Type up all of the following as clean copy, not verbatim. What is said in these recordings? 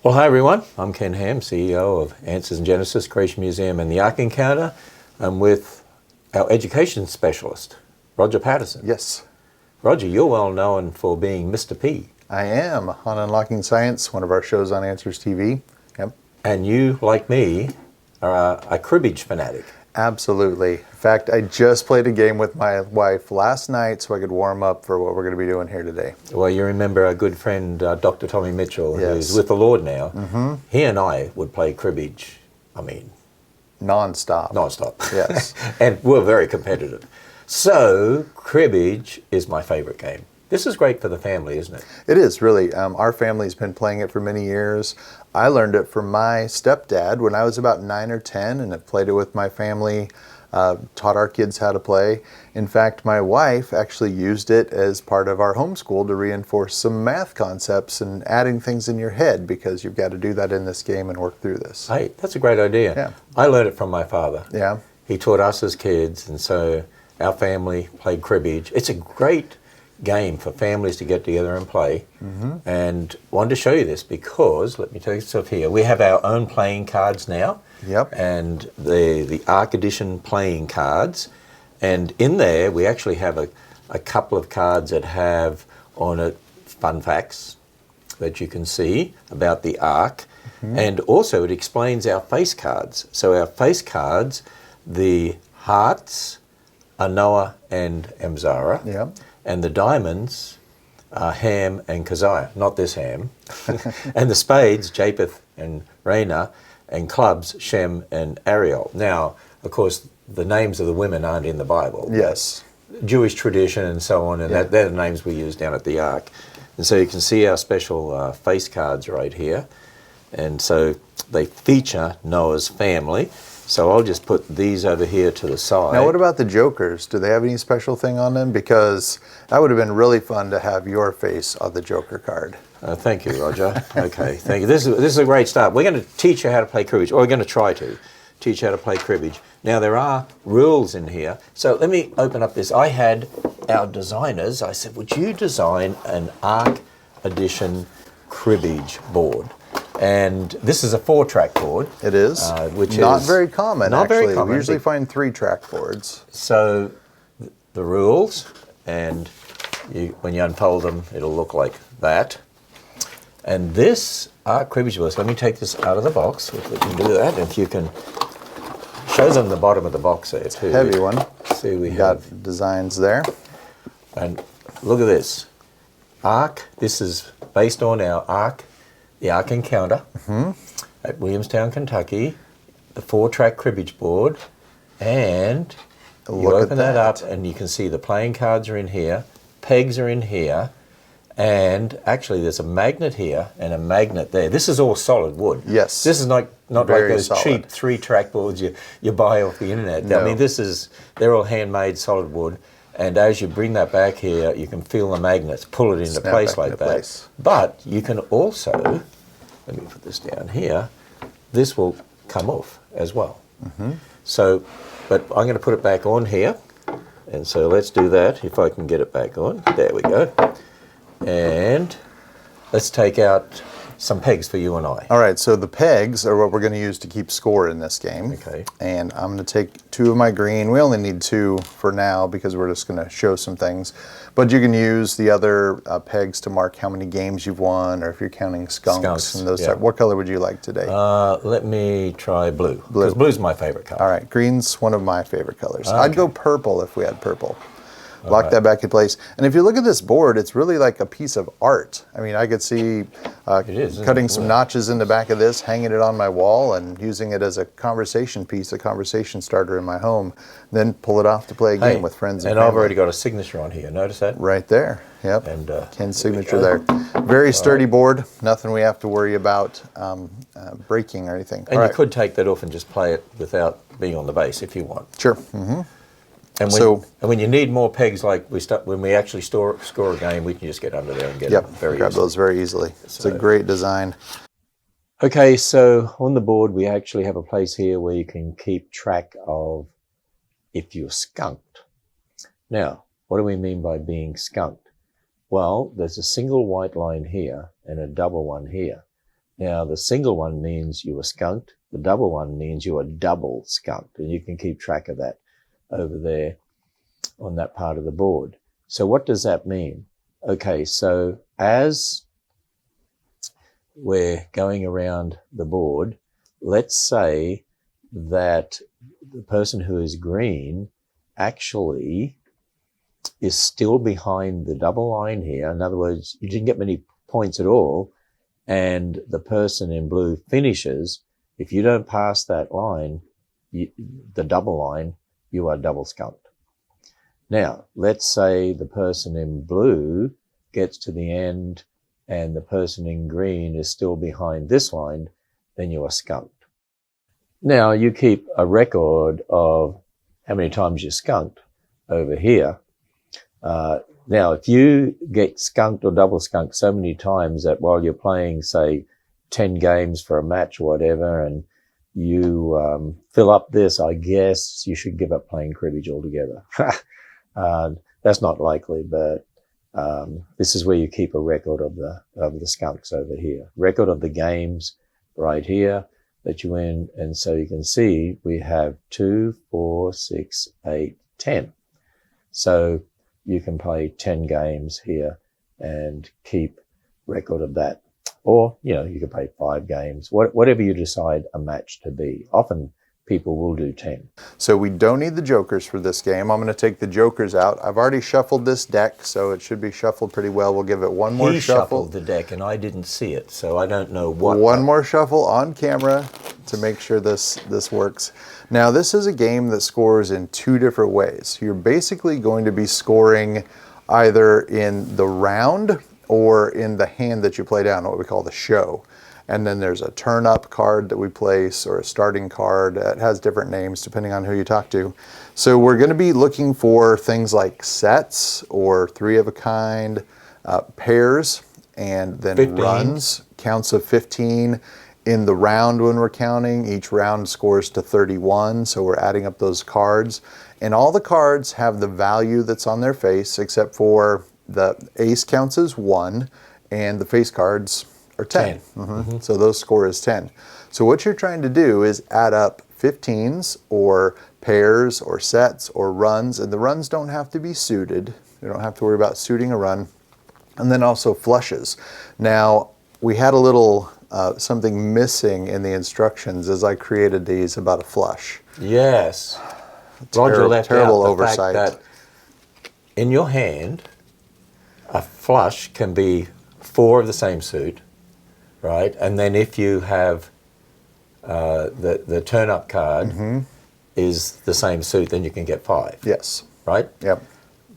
Well, hi everyone. I'm Ken Ham, CEO of Answers in Genesis, Creation Museum and the Ark Encounter. I'm with our education specialist, Roger Patterson. Yes. Roger, you're well known for being Mr. P. I am on Unlocking Science, one of our shows on Answers TV. Yep. And you, like me, are a cribbage fanatic. Absolutely. In fact, I just played a game with my wife last night so I could warm up for what we're going to be doing here today. Well, you remember our good friend, Dr. Tommy Mitchell, who's with the Lord now. Mm-hmm. He and I would play cribbage, Non-stop. Non-stop. Yes. And we're very competitive. So, cribbage is my favorite game. This is great for the family, isn't it? It is, really. Our family's been playing it for many years. I learned it from my stepdad when I was about 9 or 10, and I played it with my family, taught our kids how to play. In fact, my wife actually used it as part of our homeschool to reinforce some math concepts and adding things in your head, because you've got to do that in this game and work through this. Hey, that's a great idea. Yeah. I learned it from my father. Yeah. He taught us as kids, and so our family played cribbage. It's a great game for families to get together and play. Mm-hmm. And wanted to show you this because, let me tell you stuff here, we have our own playing cards now. Yep. And the Ark-edition playing cards. And in there, we actually have a couple of cards that have on it fun facts that you can see about the Ark. Mm-hmm. And also it explains our face cards. So our face cards, the hearts are Noah and Amzara. Yep. And the diamonds are Ham and Keziah, not this Ham. And the spades, Japheth and Raina, and clubs, Shem and Ariel. Now, of course, the names of the women aren't in the Bible. Yes. Jewish tradition and so on, and they're the names we use down at the Ark. And so you can see our special face cards right here. And so they feature Noah's family. So I'll just put these over here to the side. Now, what about the jokers? Do they have any special thing on them? Because that would have been really fun to have your face on the joker card. Thank you, Roger. Okay, thank you. This is a great start. We're going to teach you how to play cribbage, or we're going to try to teach you how to play cribbage. Now, there are rules in here. So let me open up this. I had our designers, I said, would you design an Ark-edition cribbage board? And this is a 4-track board. It is, which not is very common, not actually. Very common. We usually find 3-track boards. So the rules, and when you unfold them, it'll look like that. And this Ark cribbage board, so let me take this out of the box, if we can do that. If you can, shows them the bottom of the box there too. Heavy one. See, we got have designs there. And look at this. Ark, this is based on our Ark, the Ark Encounter at Williamstown, Kentucky, the 4-track cribbage board, and you open that up and you can see the playing cards are in here, pegs are in here, and actually there's a magnet here and a magnet there. This is all solid wood. Yes. This is not like those solid. cheap 3-track boards you buy off the internet. No. I mean, they're all handmade solid wood. And as you bring that back here, you can feel the magnets pull it into place like that. But you can also, let me put this down here, this will come off as well. Mm-hmm. So, but I'm going to put it back on here. And so let's do that, if I can get it back on. There we go. And let's take out some pegs for you and I. All right, so the pegs are what we're going to use to keep score in this game. Okay. And I'm going to take 2 of my green. We only need 2 for now because we're just going to show some things. But you can use the other pegs to mark how many games you've won, or if you're counting skunks and those type. What color would you like today? Let me try blue. Blue. Because blue's my favorite color. All right, green's one of my favorite colors. Okay. I'd go purple if we had purple. Lock that back in place. And if you look at this board, it's really like a piece of art. I mean, I could see cutting some notches in the back of this, hanging it on my wall, and using it as a conversation piece, a conversation starter in my home. Then pull it off to play a game with friends and family. I've already got a signature on here. Notice that? Right there. Yep. And Ken's signature there. Very sturdy board. Nothing we have to worry about breaking or anything. And you could take that off and just play it without being on the base if you want. Sure. Mm-hmm. And when you need more pegs, like when we actually score a game, we can just get under there and get them very grab easily. Those very easily. It's a great design. Okay, so on the board, we actually have a place here where you can keep track of if you're skunked. Now, what do we mean by being skunked? Well, there's a single white line here and a double one here. Now, the single one means you were skunked. The double one means you were double skunked. And you can keep track of that over there on that part of the board. So what does that mean? Okay, so as we're going around the board, let's say that the person who is green actually is still behind the double line here. In other words, you didn't get many points at all, and the person in blue finishes. If you don't pass that line, the double line, you are double skunked. Now, let's say the person in blue gets to the end and the person in green is still behind this line, then you are skunked. Now, you keep a record of how many times you're skunked over here. Now, if you get skunked or double skunked so many times that while you're playing, say, 10 games for a match or whatever, and you fill up this, I guess you should give up playing cribbage altogether. That's not likely, but this is where you keep a record of the skunks over here. Record of the games right here that you win. And so you can see we have 2, 4, 6, 8, 10. So you can play 10 games here and keep record of that. Or, you can play 5 games, whatever you decide a match to be. Often people will do 10. So we don't need the jokers for this game. I'm going to take the jokers out. I've already shuffled this deck, so it should be shuffled pretty well. We'll give it one more He shuffle. shuffled the deck, and I didn't see it, so I don't know what. One more shuffle on camera to make sure this works. Now, this is a game that scores in 2 different ways. You're basically going to be scoring either in the round or in the hand that you play down, what we call the show. And then there's a turn-up card that we place, or a starting card. It has different names depending on who you talk to. So we're going to be looking for things like sets or 3 of a kind, pairs, and then 15. runs, counts of 15. In the round when we're counting, each round scores to 31, so we're adding up those cards. And all the cards have the value that's on their face, except for the ace counts as 1, and the face cards are 10. So those score is 10. So what you're trying to do is add up 15s or pairs or sets or runs, and the runs don't have to be suited. You don't have to worry about suiting a run. And then also flushes. Now, we had a little something missing in the instructions as I created these about a flush. Yes. Roger left terrible out the oversight. fact that in your hand, a flush can be 4 of the same suit, right? And then if you have the turn-up card is the same suit, then you can get 5. Yes. Right? Yep.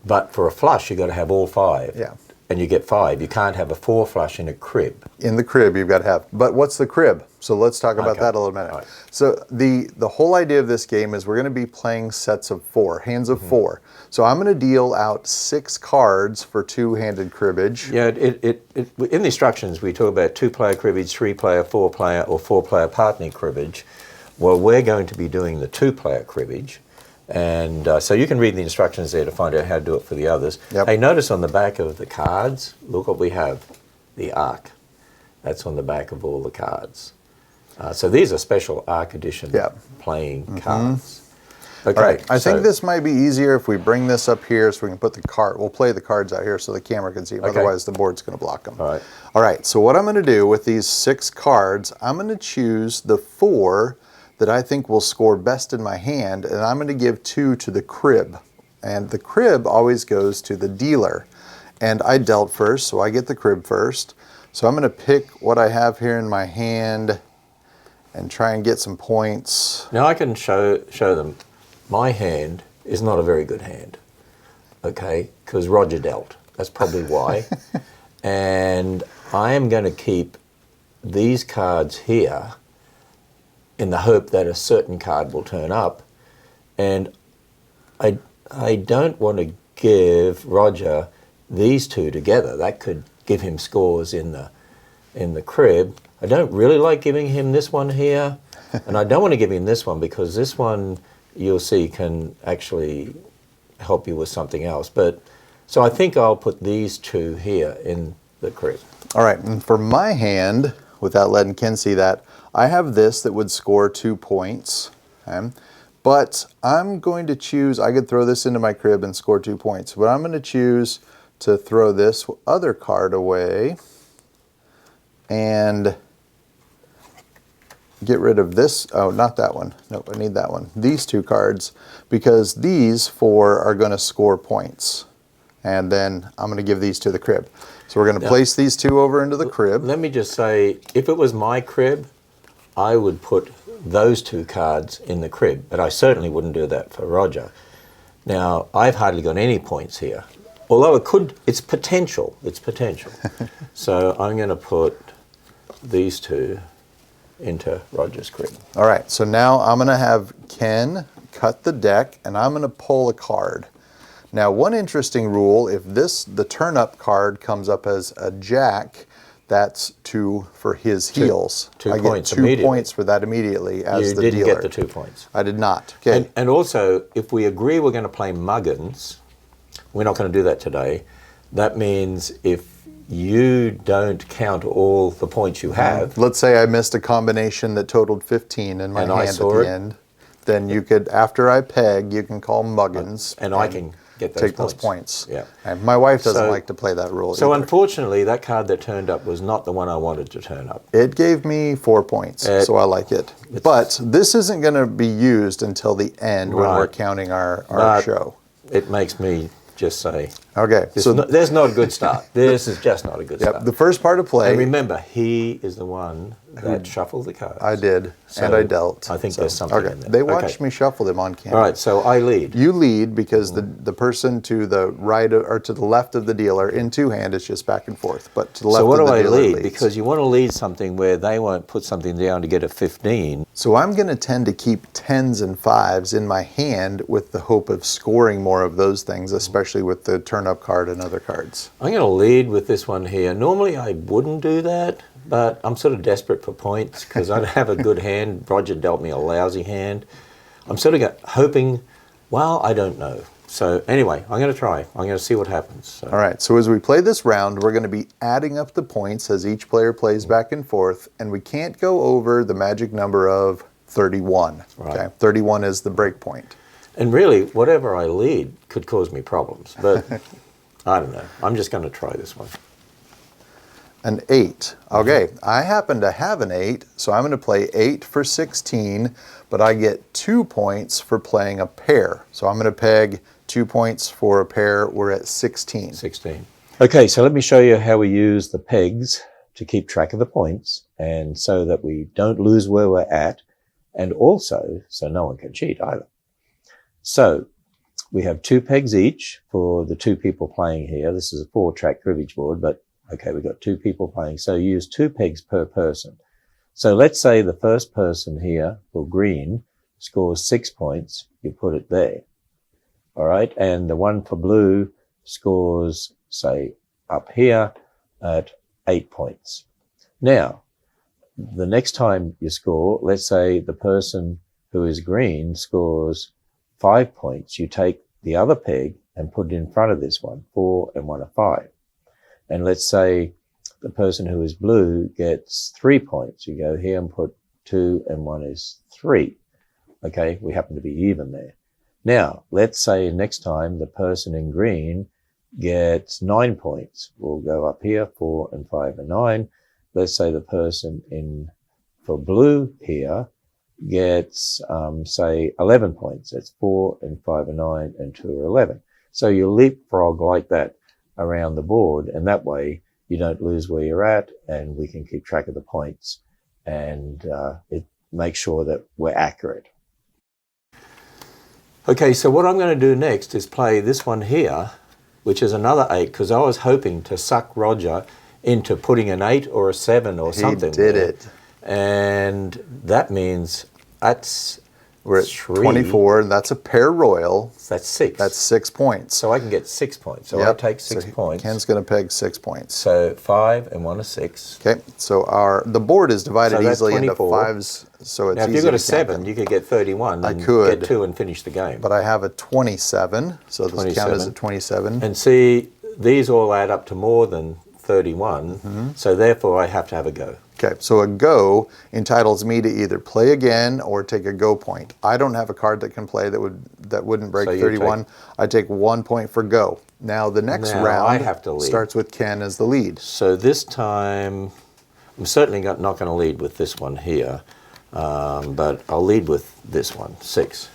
But for a flush, you've got to have all 5. Yeah. And you get 5. You can't have a 4 flush in a crib. In the crib, you've got to have. But what's the crib? So let's talk about that a little minute. Right. So the whole idea of this game is we're going to be playing sets of 4, hands of 4. So I'm going to deal out 6 cards for 2-handed cribbage. Yeah, in the instructions we talk about 2-player cribbage, 3-player, 4-player, or 4-player partner cribbage. Well, we're going to be doing the 2-player cribbage. And so you can read the instructions there to find out how to do it for the others. Yep. Hey, notice on the back of the cards, look what we have, the Ark. That's on the back of all the cards. So these are special Ark-edition playing cards. Okay, all right, I think this might be easier if we bring this up here so we can put the card, we'll play the cards out here so the camera can see them, otherwise the board's going to block them. All right, so what I'm going to do with these 6 cards, I'm going to choose the 4 that I think will score best in my hand, and I'm going to give 2 to the crib. And the crib always goes to the dealer. And I dealt first, so I get the crib first. So I'm going to pick what I have here in my hand and try and get some points. Now I can show them. My hand is not a very good hand, okay, because Roger dealt. That's probably why. And I am going to keep these cards here in the hope that a certain card will turn up. And I don't want to give Roger these 2 together. That could give him scores in the crib. I don't really like giving him this one here, and I don't want to give him this one because this one, you'll see, can actually help you with something else. But so I think I'll put these 2 here in the crib. All right, and for my hand, without letting Ken see that, I have this that would score 2 points. Okay? But I'm going to choose, I could throw this into my crib and score 2 points, but I'm going to choose to throw this other card away and get rid of this. Oh, not that one. Nope, I need that one. These 2 cards, because these 4 are going to score points. And then I'm going to give these to the crib. So we're going to place these 2 over into the crib. Let me just say, if it was my crib, I would put those 2 cards in the crib, but I certainly wouldn't do that for Roger. Now, I've hardly got any points here, although it's potential. So I'm going to put these 2 into Roger's crib. All right, so now I'm going to have Ken cut the deck, and I'm going to pull a card. Now, one interesting rule, if the turn-up card comes up as a jack, that's 2 for his heels. 2 I points get 2 immediately. Points for that immediately as the dealer. You didn't get the 2 points. I did not. Okay. And also, if we agree we're going to play muggins, we're not going to do that today. That means if you don't count all the points you have. Let's say I missed a combination that totaled 15 in my hand at the end. Then you could, after I peg, you can call muggins. And I can get take those points. Yeah. And my wife doesn't like to play that rule So either. unfortunately, that card that turned up was not the one I wanted to turn up. It gave me 4 points, so I like it. But this isn't going to be used until the end when we're counting our show. It makes me just say, okay, there's not a good start. This is just not a good start. The first part of play. And remember, he is the one that shuffled the cards. I did, and I dealt. I think there's something in there. They watched me shuffle them on camera. All right, so I lead. You lead because the person to the right or to the left of the dealer in 2-hand is just back and forth, but to the left of the dealer So what do I lead? leads. Because you want to lead something where they won't put something down to get a 15. So I'm going to tend to keep 10s and 5s in my hand with the hope of scoring more of those things, especially with the turn-up card and other cards. I'm going to lead with this one here. Normally I wouldn't do that, but I'm sort of desperate for points because I don't have a good hand. Roger dealt me a lousy hand. I'm sort of hoping, well, I don't know. So anyway, I'm going to try. I'm going to see what happens. So. All right, so as we play this round, we're going to be adding up the points as each player plays back and forth, and we can't go over the magic number of 31. Right. Okay, 31 is the break point. And really, whatever I lead could cause me problems, but I don't know. I'm just going to try this one. An 8. Okay, I happen to have an 8, so I'm going to play 8 for 16, but I get 2 points for playing a pair. So I'm going to peg 2 points for a pair. We're at 16. 16. Okay, so let me show you how we use the pegs to keep track of the points, and so that we don't lose where we're at, and also so no one can cheat either. So we have 2 pegs each for the 2 people playing here. This is a 4-track cribbage board, but okay, we've got 2 people playing. So you use 2 pegs per person. So let's say the first person here for green scores 6 points. You put it there. All right. And the one for blue scores, say, up here at 8 points. Now, the next time you score, let's say the person who is green scores 5 points. You take the other peg and put it in front of this one, 4 and 1 are 5. And let's say the person who is blue gets 3 points. You go here and put 2 and 1 is 3. Okay, we happen to be even there. Now, let's say next time the person in green gets 9 points. We'll go up here, 4 and 5 are 9. Let's say the person for blue here gets, say, 11 points. That's 4 and 5 are 9 and 2 are 11. So you leapfrog like that around the board, and that way you don't lose where you're at, and we can keep track of the points, and it makes sure that we're accurate. Okay, so what I'm going to do next is play this one here, which is another 8, because I was hoping to suck Roger into putting an 8 or a 7 or something. He did it. And that means we're at 24, and that's a pair royal. That's 6. That's 6 points. So I can get 6 points. So I take 6 points. Ken's going to peg 6 points. So 5 and 1 is 6. Okay, so the board is divided easily into 5s, so it's now, if easy you've got a to 7, you could get 31 and get 2 and finish the game. But I have a 27, so this count as a 27. And see, these all add up to more than 31, so therefore I have to have a go. Okay, so a go entitles me to either play again or take a go point. I don't have a card that can play that wouldn't break So you 31. I take 1 point for go. Now the next round I have to lead. starts with Ken as the lead. So this time, I'm certainly not going to lead with this one here, but I'll lead with this one, 6.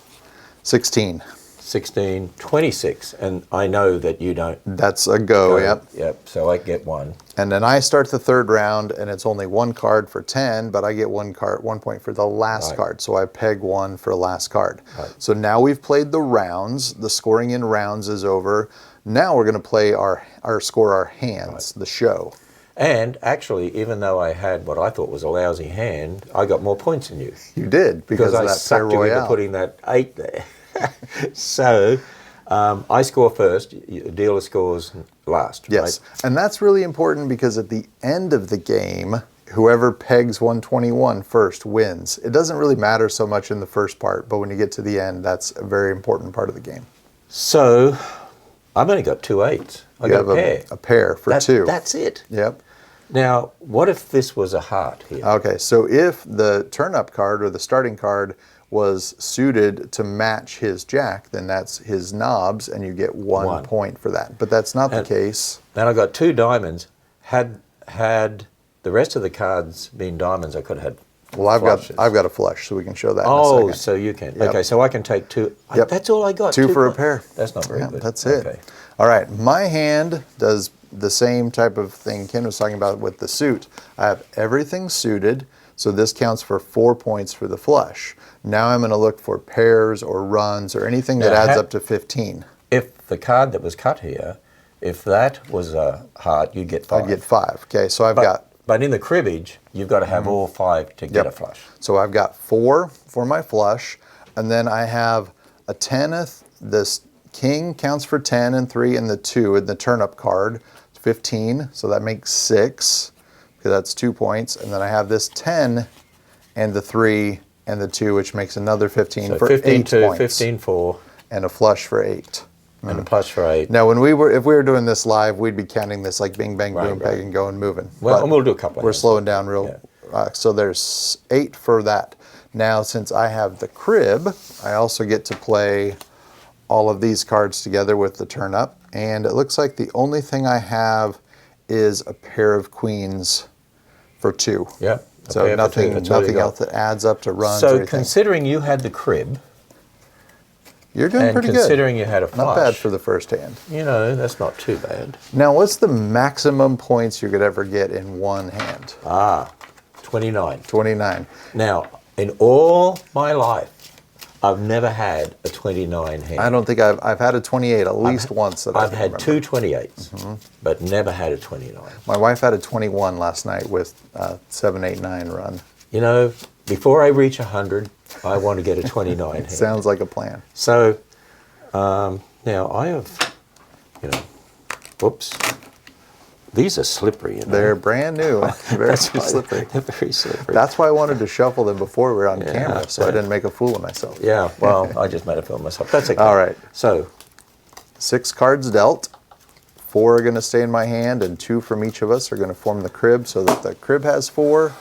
16. 16, 26, and I know that you don't. That's a go, yep. Yep, so I get 1. And then I start the third round, and it's only 1 card for 10, but I get 1 point for the last card. So I peg 1 for last card. Right. So now we've played the rounds. The scoring in rounds is over. Now we're going to play our hands, the show. And actually, even though I had what I thought was a lousy hand, I got more points than you. You did, because of I that Pair sucked you into Royale. putting that 8 there. So I score first, dealer scores last. Yes, right? and that's really important because at the end of the game, whoever pegs 121 first wins. It doesn't really matter so much in the first part, but when you get to the end, that's a very important part of the game. So I've only got 2 8s. I got a pair. A pair for 2. That's it. Yep. Now, what if this was a heart here? Okay, so if the turn-up card or the starting card was suited to match his jack, then that's his knobs, and you get 1 point for that. But that's not the case. Then I got 2 diamonds. Had the rest of the cards been diamonds, I could have had. Well, I've flushes. got a flush, so we can show that in a Oh, second. so you can. Yep. Okay, so I can take 2. Yep. That's all I got. 2 for a points. pair. That's not very good. That's it. Okay. All right, my hand does the same type of thing Ken was talking about with the suit. I have everything suited, so this counts for 4 points for the flush. Now I'm going to look for pairs or runs or anything that adds up to 15. If the card that was cut here, if that was a heart, you get 5. I get 5. Okay, so I've got... But in the cribbage, you've got to have all 5 to get a flush. So I've got 4 for my flush, and then I have a 10th. This king counts for 10 and 3, and the 2 in the turn-up card, 15. So that makes 6, because that's 2 points. And then I have this 10 and the 3 and the 2, which makes another 15 So for 15 8 2, points. 15 4, And a flush for 8. and a plus for 8. Now, if we were doing this live, we'd be counting this like bing, bang, boom, right. peg, and going, moving. Well, But and we'll do a couple of we're hands. slowing down real. So there's 8 for that. Now, since I have the crib, I also get to play all of these cards together with the turn up. And it looks like the only thing I have is a pair of queens for 2. Yep. So nothing else that adds up to runs or So anything. considering you had the crib, You're doing and pretty good. considering you had a flush, Not bad for the first hand. you know, that's not too bad. Now, what's the maximum points you could ever get in one hand? 29. 29. Now, in all my life, I've never had a 29 hand. I don't think I've had a 28 at least once. That I've I had remember. 2 28s, but never had a 29. My wife had a 21 last night with 7, 8, 9 run. You know, before I reach 100, I want to get a 29 hand. Sounds like a plan. So, now I have, you know, whoops. These are slippery. You know? They're brand new. Very slippery. They're very slippery. That's why I wanted to shuffle them before we were on camera, so I didn't make a fool of myself. Yeah, well, I just made a fool of myself. That's okay. All right. So, 6 cards dealt. 4 are going to stay in my hand, and 2 from each of us are going to form the crib, so that the crib has 4,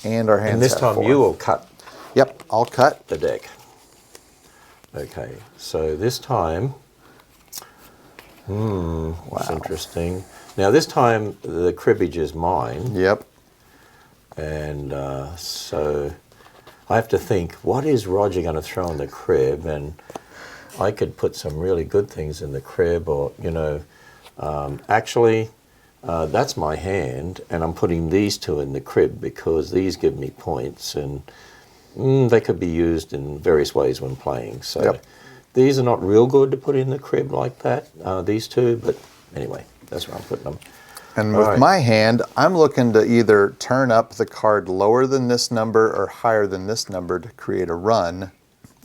and our hands and this have time 4. you will cut Yep, I'll cut. the deck. Okay, so this time, that's interesting. Now this time the cribbage is mine, Yep. and so I have to think, what is Roger going to throw in the crib? And I could put some really good things in the crib, or, you know, actually, that's my hand, and I'm putting these 2 in the crib because these give me points, and they could be used in various ways when playing. So Yep. these are not real good to put in the crib like that, these 2, but anyway, that's where I'm putting them. And All with right. my hand, I'm looking to either turn up the card lower than this number or higher than this number to create a run,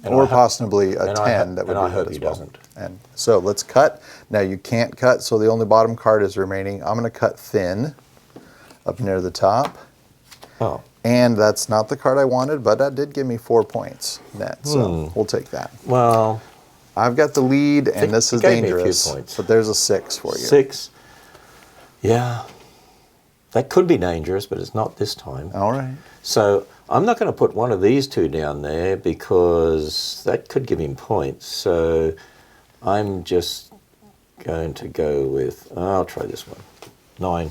And or I ho- possibly a and 10 that would and do I hope that he as well. doesn't. And so let's cut. Now you can't cut, so the only bottom card is remaining. I'm going to cut thin up near the top. Oh, And that's not the card I wanted, but that did give me 4 points net, so we'll take that. well, I've got the lead, and this is gave me a few dangerous, points. but there's a 6 for you. 6. Yeah. That could be dangerous, but it's not this time. All right. So I'm not going to put one of these two down there because that could give him points. So I'm just going to go with, I'll try this one. 9.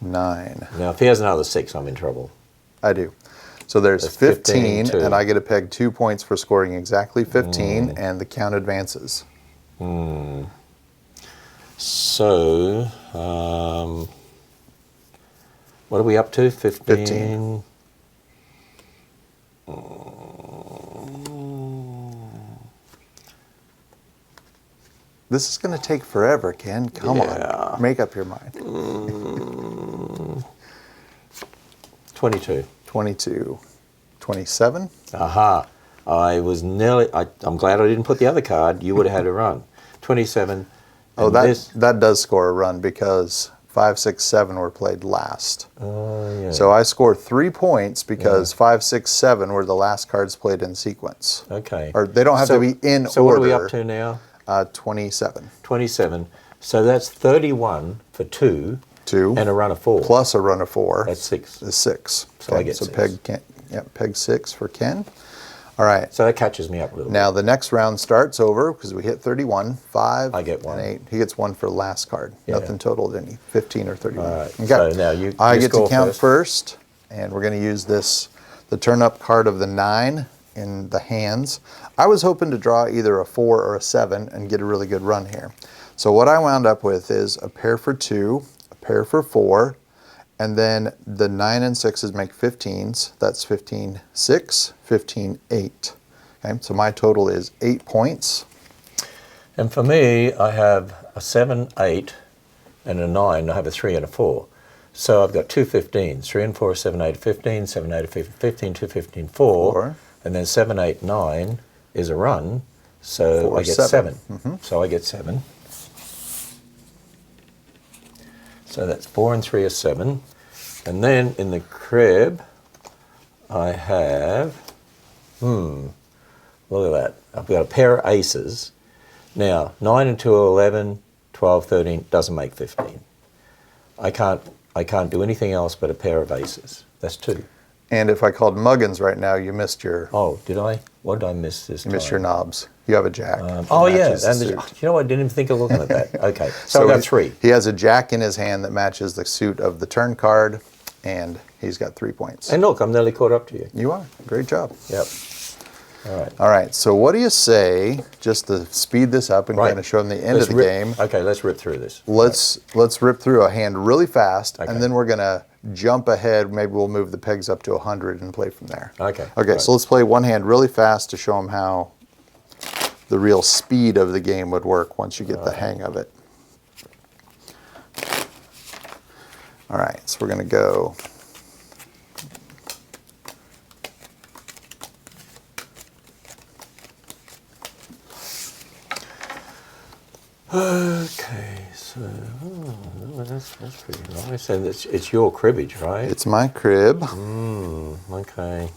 9. Now, if he has another 6, I'm in trouble. I do. So there's That's 15, 15, and I get to peg 2 points for scoring exactly 15, and the count advances. So, what are we up to? 15. This is going to take forever, Ken. Come on. Make up your mind. 22. 22. 27. Aha. I was nearly, I'm glad I didn't put the other card. You would have had a run. 27. Oh, that does score a run because 5, 6, 7 were played last. Oh, yeah. So I score 3 points because 5, 6, 7 were the last cards played in sequence. Okay. Or they don't have to be in order. So what are we up to now? 27. 27. So that's 31 for 2. 2. And a run of 4. Plus a run of 4. That's 6. Is 6. So I get 6. Peg 6 for Ken. All right. So that catches me up a little Now the next round starts over because we hit 31. 5. I get 1. And 8. He gets 1 for the last card. Yeah. Nothing totaled any. 15 or 31. All right. Okay. So now you I get to score count first, and we're going to use the turn-up card of the 9 in the hands. I was hoping to draw either a 4 or a 7 and get a really good run here. So what I wound up with is a pair for 2, a pair for 4, and then the 9 and 6s make 15s. That's 15, 6, 15, 8. Okay, so my total is 8 points. And for me, I have a 7, 8, and a 9. I have a 3 and a 4. So I've got 2 15s. 3 and 4, 7, 8, 15, 7, 8, 15, 2, 15, 4. And then 7, 8, 9 is a run. So I get 7. So I get 7. So that's 4 and 3 is 7. And then in the crib, I have, look at that. I've got a pair of aces. Now, 9 and 2 are 11, 12, 13, doesn't make 15. I can't do anything else but a pair of aces. That's 2. And if I called Muggins right now, you missed your... Oh, did I? What did I miss this time? You missed your knobs. You have a jack. Oh, yeah. And you know what? I didn't even think of looking at that. Okay. So I got 3. He has a jack in his hand that matches the suit of the turn card, and he's got 3 points. And look, I'm nearly caught up to you. You are. Great job. Yep. All right. All right. So what do you say, just to speed this up and kind of show them the end of the game? Okay, let's rip through this. Let's rip through a hand really fast, and then we're going to jump ahead. Maybe we'll move the pegs up to 100 and play from there. Okay. Okay, right. So let's play one hand really fast to show them how the real speed of the game would work once you get the hang of it. All right, so we're going to go. Okay, so that's pretty nice. And it's your cribbage, right? It's my crib. Okay.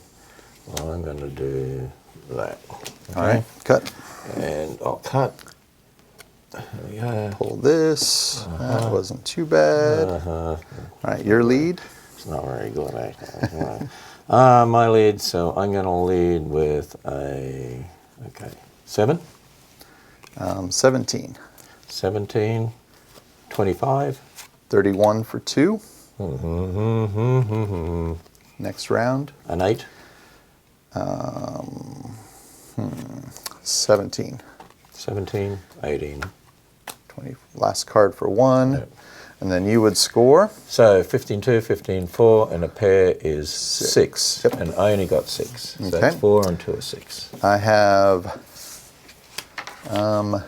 Well, I'm going to do that. Okay. All right, cut. And I'll cut. There we go. Pull this. That wasn't too bad. All right, your lead. It's not very good, actually. My lead, so I'm going to lead with a, 7. 17. 17, 25. 31 for 2. Next round. An 8. 17. 17, 18. 20. Last card for 1. Yep. And then you would score. So 15, 2, 15, 4, and a pair is 6. Yep. And I only got 6. So Okay. that's 4 and 2 are 6. I have, let's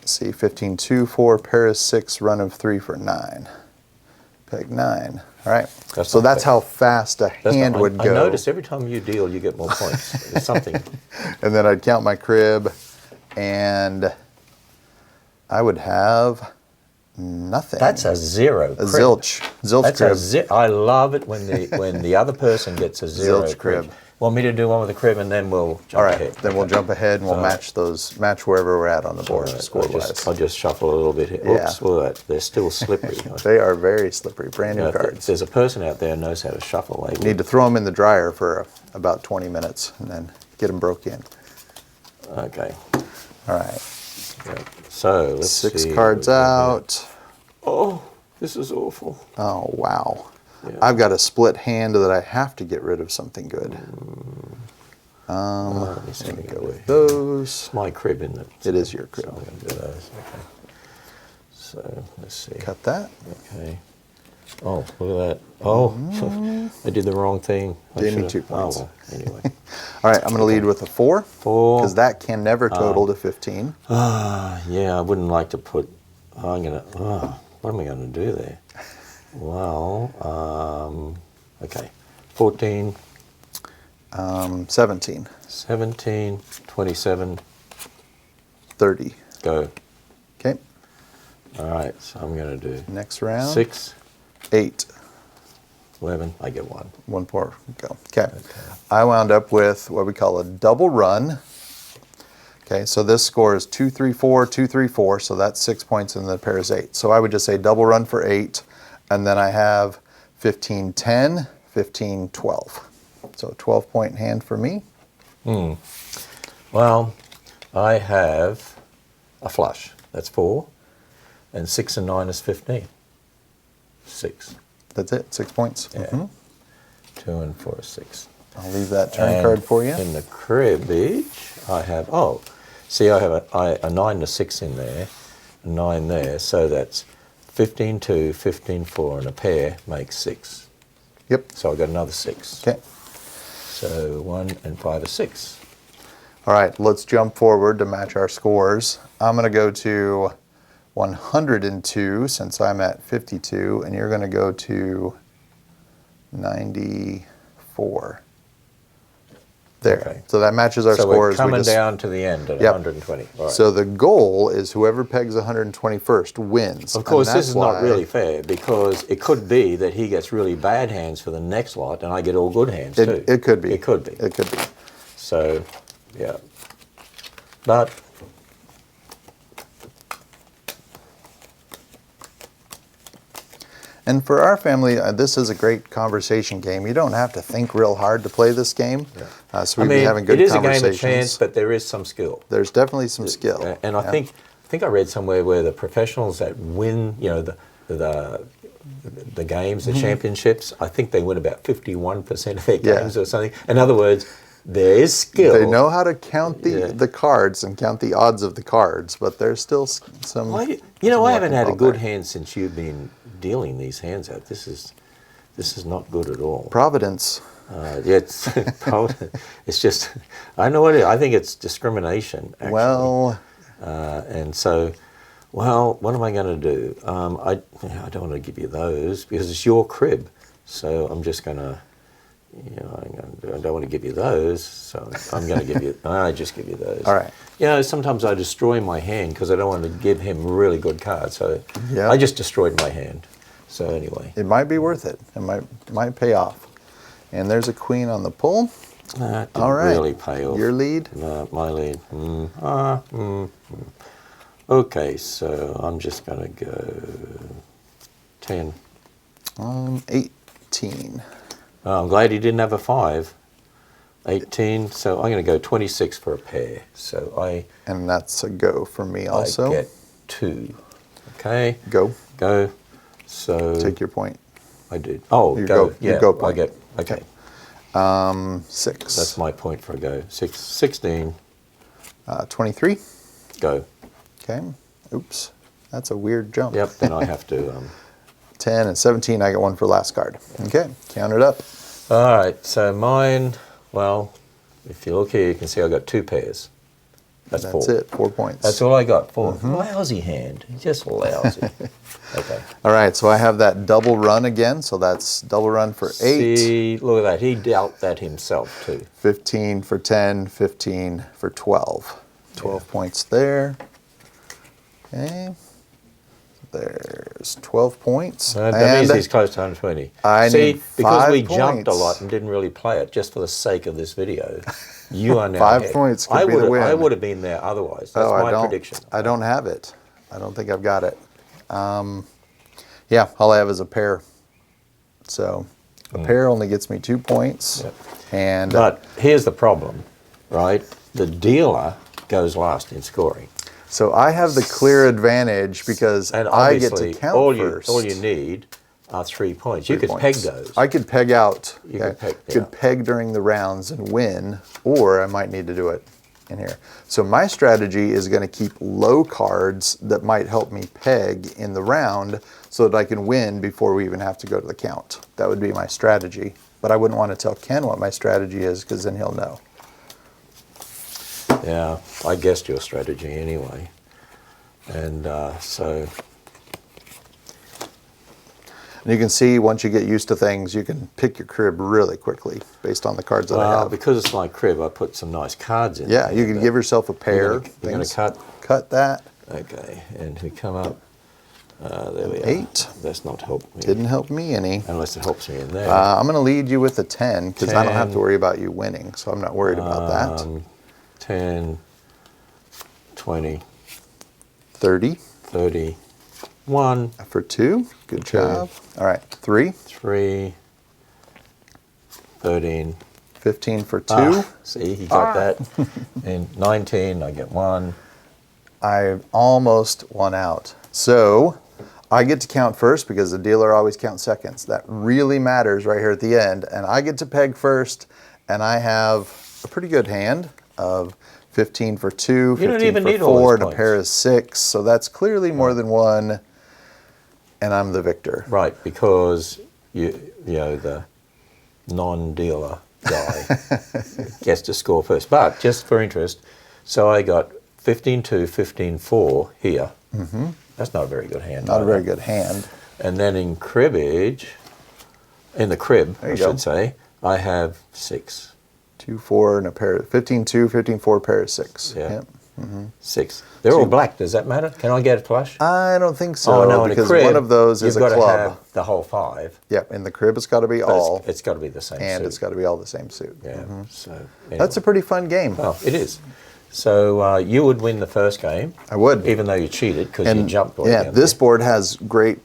see, 15, 2, 4, pair is 6, run of 3 for 9. Peg 9. All right. So that's how fast a hand would go. I notice every time you deal, you get more points. There's something. And then I'd count my crib, and I would have nothing. That's a 0. A crib. zilch. Zilch That's crib. I love it when the other person gets a 0 Zilch crib. Want me to do one with the crib and then we'll jump All right, ahead? then we'll jump ahead and we'll match wherever we're at on the board, score-wise. I'll just shuffle a little bit here. Yeah. Oops, look at that. They're still slippery. They are very slippery, brand new If cards. there's a person out there who knows how to shuffle, they Need to throw them in the dryer for about 20 minutes and then get them broke in. Okay. All right. Yeah. So let's see. 6 cards out. Oh, this is awful. Oh, wow. Yeah. I've got a split hand that I have to get rid of something good. Let me see. I'm going to go with those. It's my crib, isn't it? It is your crib. So I'm going to do those. Okay. So let's see. Cut that. Okay. Oh, look at that. Oh, I did the wrong thing. Gave me 2 points. Oh, well, anyway. All right, I'm going to lead with a 4. 4. Because that can never total to 15. Yeah, I wouldn't like to put. What am I going to do there? Well, okay. 14. 17. 17, 27. 30. Go. Okay. All right, so I'm going to do Next round. 6, 8. 11. I get 1. 1 more. Go. Okay. I wound up with what we call a double run. Okay, so this score is 2, 3, 4, 2, 3, 4. So that's 6 points and the pair is 8. So I would just say double run for 8. And then I have 15, 10, 15, 12. So a 12-point hand for me. Well, I have a flush. That's 4. And 6 and 9 is 15. 6. That's it, 6 points. Yeah. 2 and 4 is 6. I'll leave that turn And card for you. in the cribbage, I have, I have a 9 and a 6 in there, a 9 there, so that's 15, 2, 15, 4, and a pair makes 6. Yep. So I got another 6. Okay. So 1 and 5 is 6. All right, let's jump forward to match our scores. I'm going to go to 102 since I'm at 52, and you're going to go to 94. There. Okay. So that matches our So scores. we're coming down to the end at Yep. 120. All right. So the goal is whoever pegs 120 first wins. Of course, and this that's is not why- really fair because it could be that he gets really bad hands for the next lot and I get all good hands too. It could be. It could be. It could be. So, yeah. But And for our family, this is a great conversation game. You don't have to think real hard to play this game. So we've been having good it is a conversations. game of chance, but there is some skill. There's definitely some skill. And I think I read somewhere where the professionals that win, the games, the championships, I think they win about 51% of their games or something. In other words, there is skill. They know how to count the cards and count the odds of the cards, but there's still some. I haven't had a good hand since you've been dealing these hands out. This is not good at all. Providence. It's just, I know what it is. I think it's discrimination, actually. Well, and so, what am I going to do? I don't want to give you those because it's your crib. So I'm just going to, I don't want to give you those. So I'm going to give you, I just give you those. all right. Sometimes I destroy my hand because I don't want to give him really good cards. So Yeah. I just destroyed my hand. So anyway. It might be worth it. It might pay off. And there's a queen on the pull. That didn't All right. really pay off. Your lead? No, my lead. Okay, so I'm just going to go 10. 18. I'm glad he didn't have a 5. 18, so I'm going to go 26 for a pair. So And that's a go for me also. I get 2. Okay. Go. Go. So Take your point. I did. Oh, Your go. go- Yeah, your go point. I get. Okay. 6. That's my point for a go. 16. 23. Go. Okay. Oops. That's a weird jump. Yep. Then I have to. 10 and 17. I get one for last card. Okay. Count it up. All right. So mine. Well, if you look here, you can see I got 2 pairs. That's 4. it. 4 points. That's all I got. 4. Lousy hand. Just lousy. Okay. All right. So I have that double run again. So that's double run for 8. See, look at that. He dealt that himself too. 15 for 10. 15 for 12. 12 points there. Okay. There's 12 points. That means he's close to 120. I See, need because 5 we jumped a points. lot and didn't really play it, just for the sake of this video, you are now 5 ahead. points could be the win. I would have been there otherwise. That's my prediction. I don't have it. I don't think I've got it. Yeah, all I have is a pair. So a pair only gets me 2 points. Yep. And But here's the problem, right? The dealer goes last in scoring. so I have the clear advantage because And I get to obviously, count first. all you need are 3 points. You 3 could peg points. those. I could peg out. You could peg, could yeah. peg during the rounds and win, or I might need to do it in here. So my strategy is going to keep low cards that might help me peg in the round so that I can win before we even have to go to the count. That would be my strategy. But I wouldn't want to tell Ken what my strategy is because then he'll know. Yeah, I guessed your strategy anyway. And so... And you can see once you get used to things, you can pick your crib really quickly based on the cards that I have. because it's my crib, I put some nice cards in Yeah, there, you can but give yourself a pair. You're going to Cut that. Okay, and we come up. There we are. 8. That's not helped me. Didn't help me any. Unless it helps me in there. I'm going to lead you with a 10 because I don't have 10. to worry about you winning, so I'm not worried about that. 10, 20, 30 31, for 2. Good job. All right, 3. 3, 13. 15 for 2. See, he got that. And 19, I get 1. I almost won out. So I get to count first because the dealer always counts seconds. That really matters right here at the end. And I get to peg first, and I have a pretty good hand of 15 for 2, 15 for 4, and a pair of 6. So that's clearly more than one, and I'm the victor. Right, because you know the non-dealer guy gets to score first. But just for interest, so I got 15-2, 15-4 here. Mm-hmm. That's not a very good hand. Not a very good hand. And then in cribbage, in the crib, I should say, I have 6. 2, 4, and a pair of 15-2, 15-4, pair of 6. Yeah. Yep. 6. They're all black. Does that matter? Can I get a flush? I don't think so. Oh, no, because in a crib, one of those is a you've club. got to have the whole 5. Yep, in the crib it's got to be all. It's got to be the same and suit. it's got to be all the same suit. Yeah. So anyway. That's a pretty fun game. Well, it is. So you would win the first game. I would. Even though you cheated because you jumped way Yeah, down this there. board has great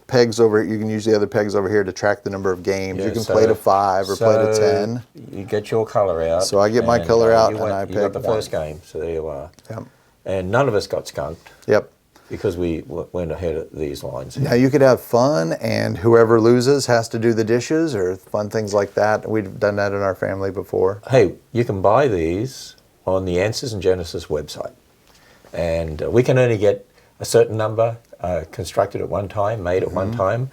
pegs over. You can use the other pegs over here to track the number of games. Yeah, you can play to 5 or play to 10. You get your colour out. So I get my colour out and I you got the peg 1. first game. So there you are. Yep. And none of us got skunked Yep. because we went ahead of these lines. Here. Now you could have fun, and whoever loses has to do the dishes or fun things like that. We've done that in our family before. Hey, you can buy these on the Answers in Genesis website. And we can only get a certain number constructed at one time, made at one time,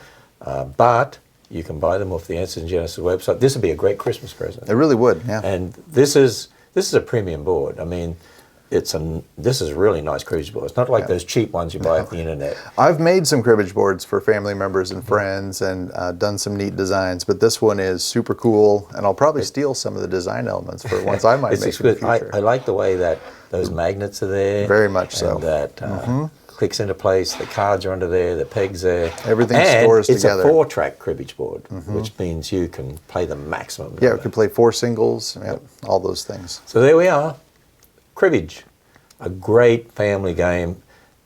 but you can buy them off the Answers in Genesis website. This would be a great Christmas present. It really would, yeah. And this is a premium board. I mean, this is a really nice cribbage board. It's not like those cheap ones you buy off the internet. I've made some cribbage boards for family members and friends and done some neat designs, but this one is super cool, and I'll probably steal some of the design elements for ones I might make in the future. I like the way that those magnets are there. Very much so. And that clicks into place, the cards are under there, the pegs there. Everything and stores together. It's a 4-track cribbage board, which means you can play the maximum. Yeah, we can play 4 singles, all those things. So there we are. Cribbage, a great family game.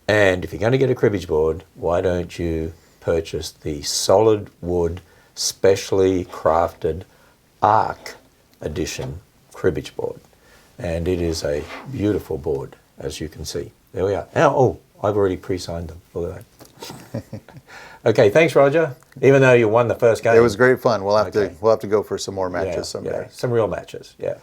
And if you're going to get a cribbage board, why don't you purchase the solid wood, specially crafted Ark-edition cribbage board. And it is a beautiful board, as you can see. There we are. Now, I've already pre-signed them. Look at that. Okay, thanks, Roger. Even though you won the first game. It was great fun. We'll have to go for some more matches someday. Yeah, some real matches, yeah.